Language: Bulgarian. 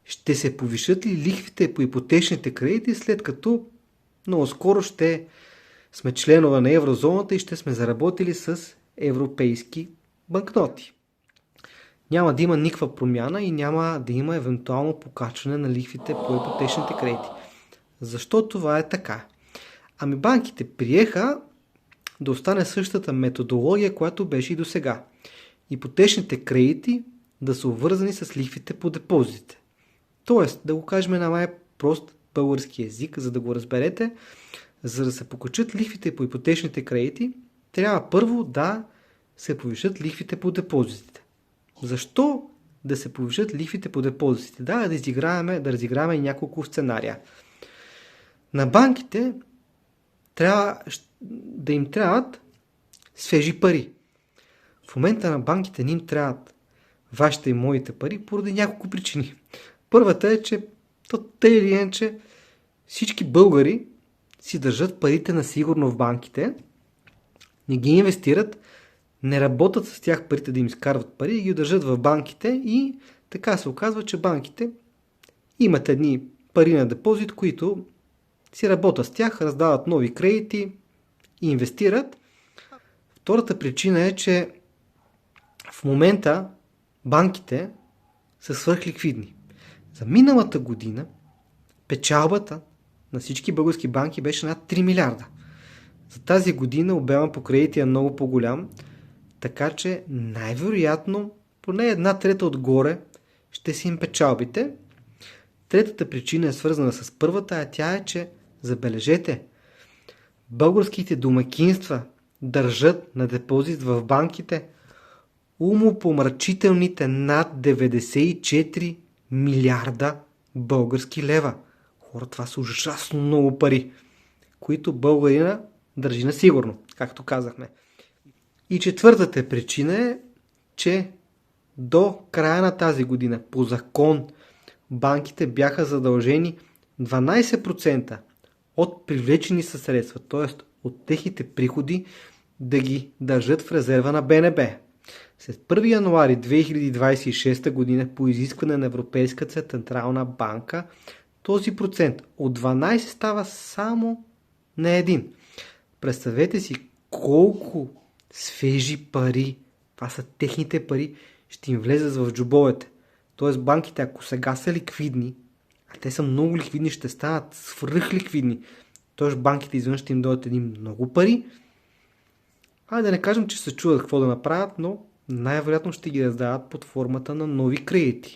ще се повишат ли лихвите по ипотечните кредити, след като много скоро ще сме членове на еврозоната и ще сме заработили с европейски банкноти? Няма да има никаква промяна и няма да има евентуално покачване на лихвите по ипотечните кредити. Защо това е така? Ами банките приеха да остане същата методология, която беше и до сега. Ипотечните кредити да са обвързани с лихвите по депозитите. Тоест, да го кажем на най-прост български език, за да го разберете, за да се покачат лихвите по ипотечните кредити, трябва първо да се повишат лихвите по депозитите. Защо да се повишат лихвите по депозитите? Да разиграваме и няколко сценария. На банките трябва да им трябват свежи пари. В момента на банките не им трябват вашите и моите пари поради няколко причини. Първата е, че тъй или иначе всички българи си държат парите на сигурно в банките, не ги инвестират, не работят с тях парите да им изкарват пари и ги държат в банките и така се оказва, че банките имат едни пари на депозит, които си работят с тях, раздават нови кредити и инвестират. Втората причина е, че в момента банките са свръхликвидни. За миналата година печалбата на всички български банки беше над 3 милиарда. За тази година обема по кредити е много по-голям, така че най-вероятно поне 1/3 отгоре ще си им печалбите. Третата причина е свързана с първата, а тя е, че забележете, българските домакинства държат на депозит в банките умопомрачителните над 94 милиарда български лева. Хора, това са ужасно много пари, които българина държи на сигурно, както казахме. И четвъртата причина е, че до края на тази година по закон банките бяха задължени 12% от привлечени със средства, т.е. от техните приходи, да ги държат в резерва на БНБ. След 1 януари 2026 година по изискване на Европейската централна банка този процент от 12 става само на 1. Представете си колко свежи пари, това са техните пари, ще им влезат в джобовете. Тоест банките, ако сега са ликвидни, а те са много ликвидни, ще станат свръхликвидни. Тоест банките извън ще им дадат едни много пари. Да не кажем, че се чудят какво да направят, но най-вероятно ще ги раздават под формата на нови кредити.